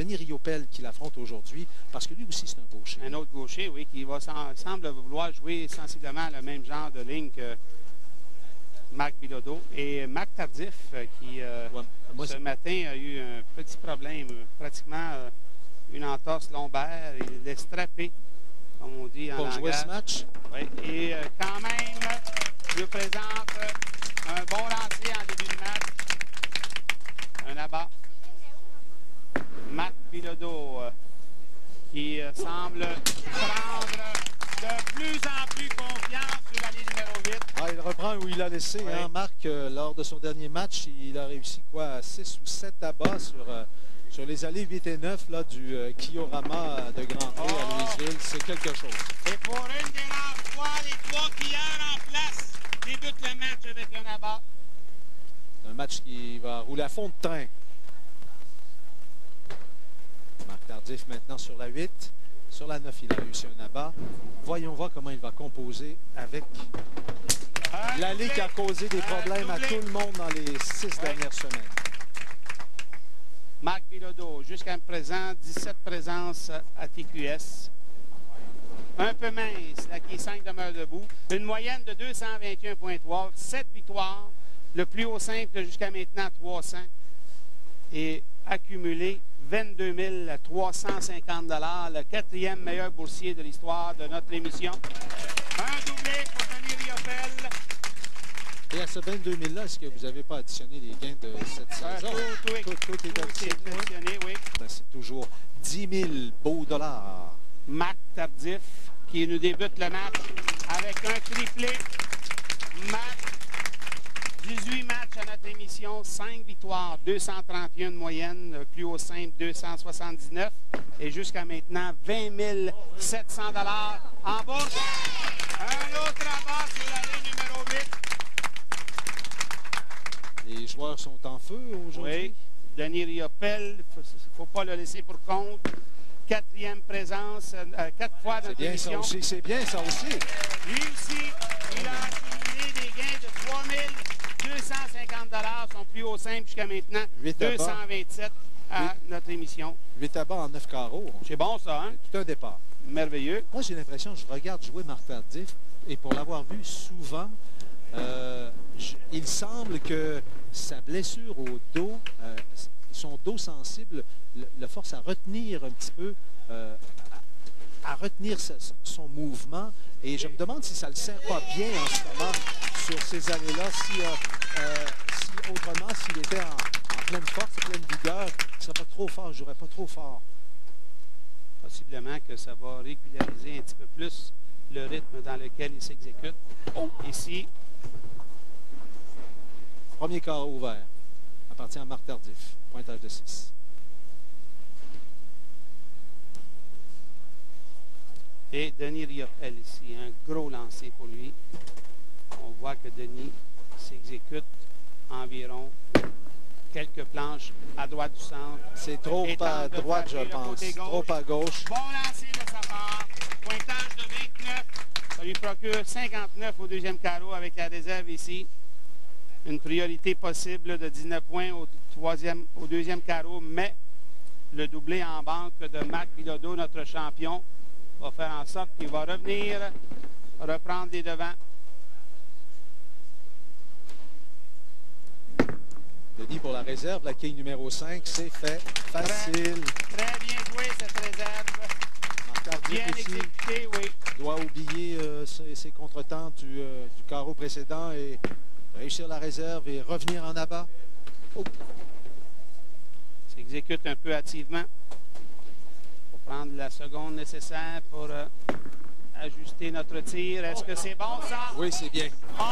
Denis Riopel qui l'affronte aujourd'hui, parce que lui aussi, c'est un gaucher. Un autre gaucher, oui, qui semble vouloir jouer sensiblement le même genre de ligne que Marc Bilodeau. Et Marc Tardif, qui ce matin a eu un petit problème, pratiquement une entorse lombaire. Il est strappé, comme on dit en langage. Pour jouer ce match? Oui, et quand même, je présente un bon lancer en début de match. Un abat. Marc Bilodeau, qui semble prendre de plus en plus confiance sur la ligne numéro 8. Ah, il reprend où il a laissé, oui. Hein, Marc, lors de son dernier match. Il a réussi quoi, 6 ou 7 abats sur les allées 8 et 9 là, du Kiorama de Grand Prix à Louisville. C'est quelque chose. Et pour une des rares fois, les 3 skieurs en place débutent le match avec un abat. Un match qui va rouler à fond de train. Marc Tardif maintenant sur la 8. Sur la 9, il a réussi un abat. Voyons voir comment il va composer avec l'allée qui a causé des problèmes à tout le monde dans les 6 dernières semaines. Marc Bilodeau, jusqu'à présent, 17 présences à TQS. Un peu mince, là, qui 5 demeure debout. Une moyenne de 221,3, 7 victoires. Le plus haut simple jusqu'à maintenant, 300. Et accumulé 22 350 $, le 4e meilleur boursier de l'histoire de notre émission. Un doublé pour Denis Riopel. Et à ce 22 000 $-là, est-ce que vous n'avez pas additionné les gains de cette saison? Tout est additionné, oui. C'est toujours 10 000 beaux dollars. Marc Tardif, qui nous débute le match avec un triplé. Marc, 18 matchs à notre émission, 5 victoires, 231 de moyenne, le plus haut simple 279 et jusqu'à maintenant 20 700 $ en bourse. Un autre abat sur la ligne numéro 8. Les joueurs sont en feu aujourd'hui. Oui, Denis Riopel, il ne faut pas le laisser pour compte. 4e présence, 4 fois dans notre émission. C'est bien ça aussi. Lui aussi, il a accumulé des gains de 3 250 $, son plus haut simple jusqu'à maintenant, 227 à notre émission. 8 abats en 9 carreaux. C'est bon ça, hein? C'est tout un départ. Merveilleux. Moi, j'ai l'impression, je regarde jouer Marc Tardif, et pour l'avoir vu souvent, il semble que sa blessure au dos, son dos sensible, le force à retenir un petit peu, à retenir son mouvement. Et je me demande si ça ne le sert pas bien en ce moment sur ces allées-là, si autrement, s'il était en pleine force, en pleine vigueur, il ne serait pas trop fort, je ne jouerais pas trop fort. Possiblement que ça va régulariser un petit peu plus le rythme dans lequel il s'exécute. Ici. Premier carreau ouvert. Appartient à Marc Tardif. Pointage de 6. Et Denis Riopel ici. Un gros lancer pour lui. On voit que Denis s'exécute environ quelques planches à droite du centre. C'est trop à droite, je pense. Trop à gauche. Bon lancer de sa part. Pointage de 29. Ça lui procure 59 au deuxième carreau avec la réserve ici. Une priorité possible de 19 points au deuxième carreau, mais le doublé en banque de Marc Bilodeau, notre champion, va faire en sorte qu'il va revenir, reprendre les devants. Denis pour la réserve, la quille numéro 5, c'est fait. Facile. Très bien joué cette réserve. Bien exécuté, oui. Doit oublier ses contretemps du carreau précédent et réussir la réserve et revenir en abat. S'exécute un peu hâtivement pour prendre la seconde nécessaire pour ajuster notre tir. Est-ce que c'est bon, ça? Oui, c'est bien. Oh!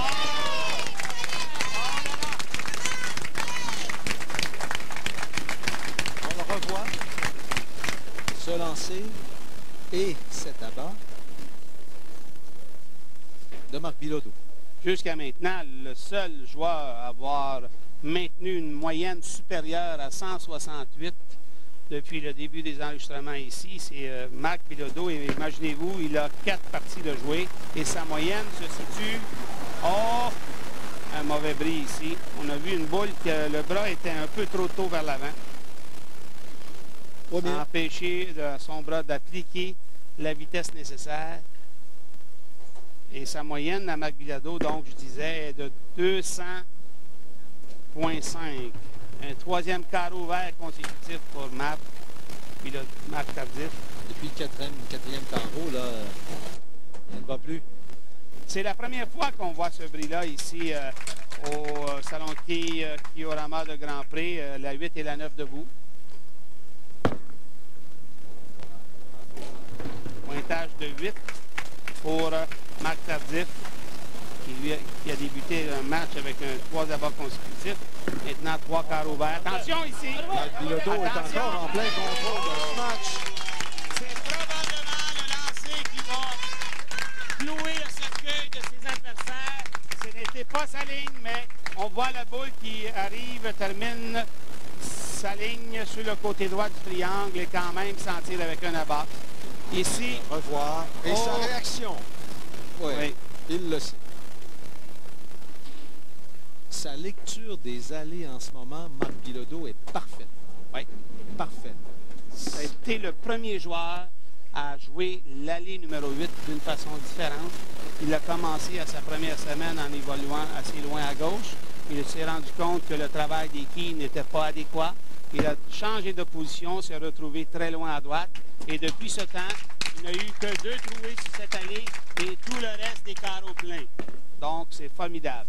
On le revoit se lancer et cet abat de Marc Bilodeau. Jusqu'à maintenant, le seul joueur à avoir maintenu une moyenne supérieure à 168 depuis le début des enregistrements ici, c'est Marc Bilodeau. Et imaginez-vous, il a 4 parties de jouer et sa moyenne se situe... Oh! Un mauvais bris ici. On a vu une boule que le bras était un peu trop tôt vers l'avant. Oui, mais... empêcher son bras d'appliquer la vitesse nécessaire. Et sa moyenne à Marc Bilodeau, donc je disais, est de 200,5. Un troisième carreau vert consécutif pour Marc Tardif. Depuis le quatrième carreau, là, il ne va plus. C'est la première fois qu'on voit ce bris-là ici au Salon de quilles Kiorama de Grand Prix, la 8 et la 9 debout. Pointage de 8 pour Marc Tardif, qui a débuté un match avec un 3 abats consécutifs. Maintenant, 3 carreaux verts. Attention ici! Marc Bilodeau est encore en plein contrôle de ce match. C'est probablement le lancer qui va clouer le cercueil de ses adversaires. Ce n'était pas sa ligne, mais on voit la boule qui arrive, termine sa ligne sur le côté droit du triangle et quand même s'en tire avec un abat. Ici, revoir. Et sa réaction. Oui, il le sait. Sa lecture des allées en ce moment, Marc Bilodeau, est parfaite. Oui. Parfaite. Ça a été le premier joueur à jouer l'allée numéro 8 d'une façon différente. Il a commencé à sa première semaine en évoluant assez loin à gauche. Il s'est rendu compte que le travail des quilles n'était pas adéquat. Il a changé de position, s'est retrouvé très loin à droite. Et depuis ce temps, il n'a eu que 2 trouées sur cette allée et tout le reste des carreaux pleins. Donc, c'est formidable.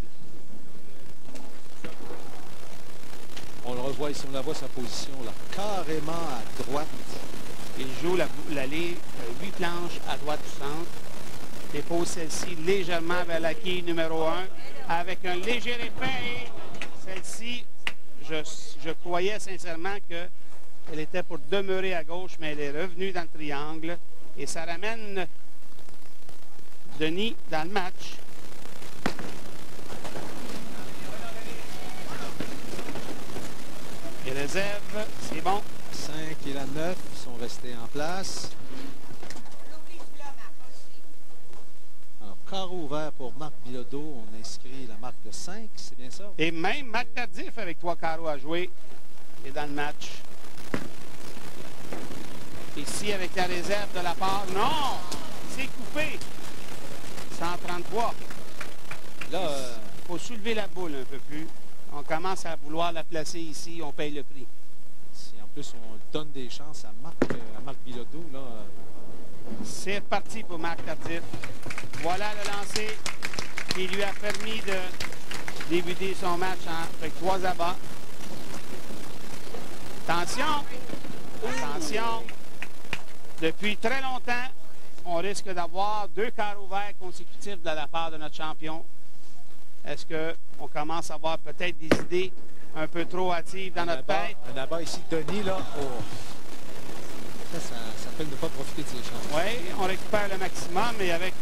On le revoit ici, on la voit sa position là, carrément à droite. Il joue l'allée 8 planches à droite du centre. Dépose celle-ci légèrement vers la quille numéro 1 avec un léger épais. Celle-ci, je croyais sincèrement qu'elle était pour demeurer à gauche, mais elle est revenue dans le triangle. Et ça ramène Denis dans le match. Les réserves, c'est bon. 5 et la 9 sont restés en place. Alors, carreau vert pour Marc Bilodeau. On inscrit la marque de 5, c'est bien ça? Et même Marc Tardif, avec 3 carreaux à jouer, est dans le match. Ici, avec la réserve de la part. Non! C'est coupé. 133. Là, il faut soulever la boule un peu plus. On commence à vouloir la placer ici, on paye le prix. Si en plus on donne des chances à Marc Bilodeau, là. C'est reparti pour Marc Tardif. Voilà le lancer qui lui a permis de débuter son match avec 3 abats. Attention! Attention! Depuis très longtemps, on risque d'avoir 2 carreaux verts consécutifs de la part de notre champion. Est-ce qu'on commence à avoir peut-être des idées un peu trop hâtives dans notre tête? Un abat ici, Denis, là. Oh. Ça s'appelle ne pas profiter de ses chances. Oui, on récupère le maximum, mais avec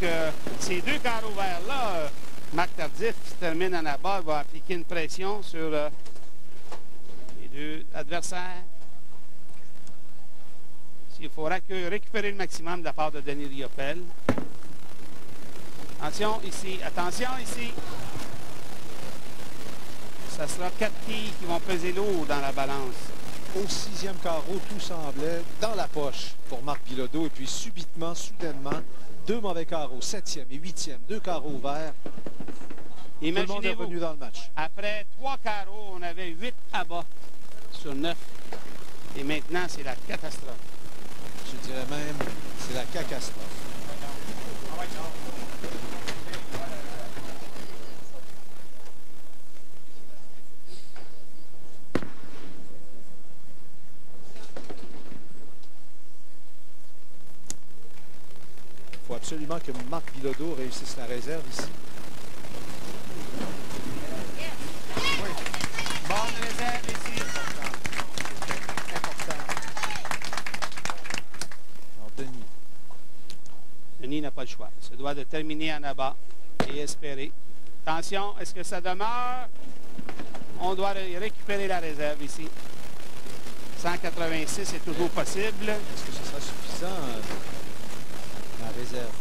ces 2 carreaux verts-là, Marc Tardif termine en abat, il va appliquer une pression sur les 2 adversaires. Il faudra récupérer le maximum de la part de Denis Riopel. Attention ici, attention ici. Ça sera 4 quilles qui vont peser lourd dans la balance. Au 6e carreau, tout semblait dans la poche pour Marc Bilodeau. Et puis subitement, soudainement, 2 mauvais carreaux, 7e et 8e, 2 carreaux verts. Tout le monde est revenu dans le match. Après 3 carreaux, on avait 8 abats sur 9. Et maintenant, c'est la catastrophe. Je dirais même, c'est la catastrophe. Il faut absolument que Marc Bilodeau réussisse la réserve ici. Oui. Bonne réserve ici. Denis n'a pas le choix. Il se doit de terminer en abat et espérer. Attention, est-ce que ça demeure? On doit récupérer la réserve ici. 186 est toujours possible. Est-ce que ce sera suffisant, la réserve?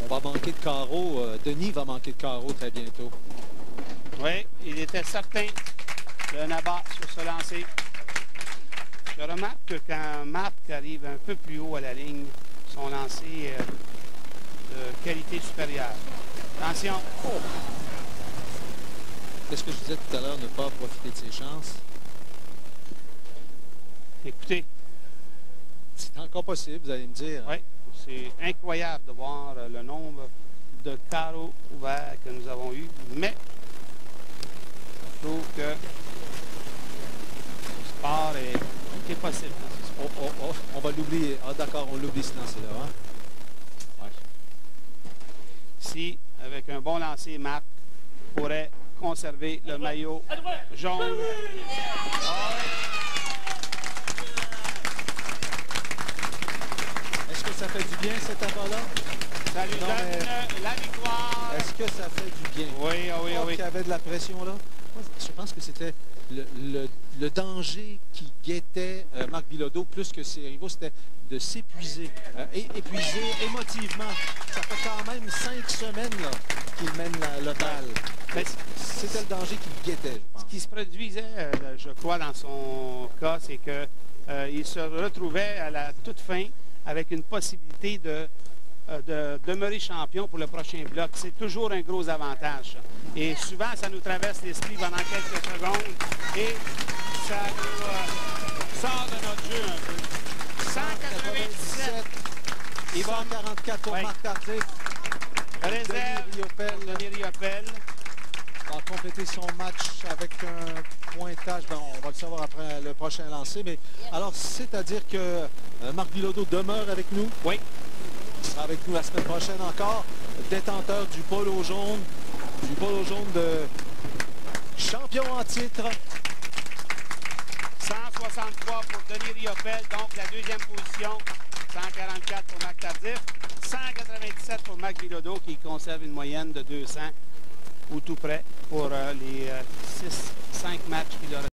On va manquer de carreaux. Denis va manquer de carreaux très bientôt. Oui, il était certain d'un abat sur ce lancer. Je remarque que quand Marc arrive un peu plus haut à la ligne, son lancer de qualité supérieure. Attention. Oh. Qu'est-ce que je disais tout à l'heure, ne pas profiter de ses chances? Écoutez. C'est encore possible, vous allez me dire. Oui, c'est incroyable de voir le nombre de carreaux ouverts que nous avons eu, mais je trouve que le sport est possible. On va l'oublier. Ah d'accord, on l'oublie ce lancer-là. Hein? Ouais. Si, avec un bon lancer, Marc pourrait conserver le maillot jaune. Est-ce que ça fait du bien cet apport-là? Ça lui donne la victoire. Est-ce que ça fait du bien? Oui, oui, oui. Il y avait de la pression là. Moi, je pense que c'était le danger qui guettait Marc Bilodeau plus que ses rivaux, c'était de s'épuiser. Épuiser émotivement. Ça fait quand même 5 semaines qu'il mène le bal. C'était le danger qui le guettait, je pense. Ce qui se produisait, je crois, dans son cas, c'est qu'il se retrouvait à la toute fin avec une possibilité de demeurer champion pour le prochain bloc. C'est toujours un gros avantage. Et souvent, ça nous traverse l'esprit pendant quelques secondes et ça nous sort de notre jeu un peu. 197. 144 pour Marc Tardif. Réserve Denis Riopelle. Va compléter son match avec un pointage. Ben, on va le savoir après le prochain lancer. Mais alors, c'est-à-dire que Marc Bilodeau demeure avec nous. Oui. Il sera avec nous la semaine prochaine encore. Détenteur du polo jaune. Du polo jaune de champion en titre. 163 pour Denis Riopelle, donc la deuxième position. 144 pour Marc Tardif. 197 pour Marc Bilodeau qui conserve une moyenne de 200 ou tout près pour les 6-5 matchs qu'il aura.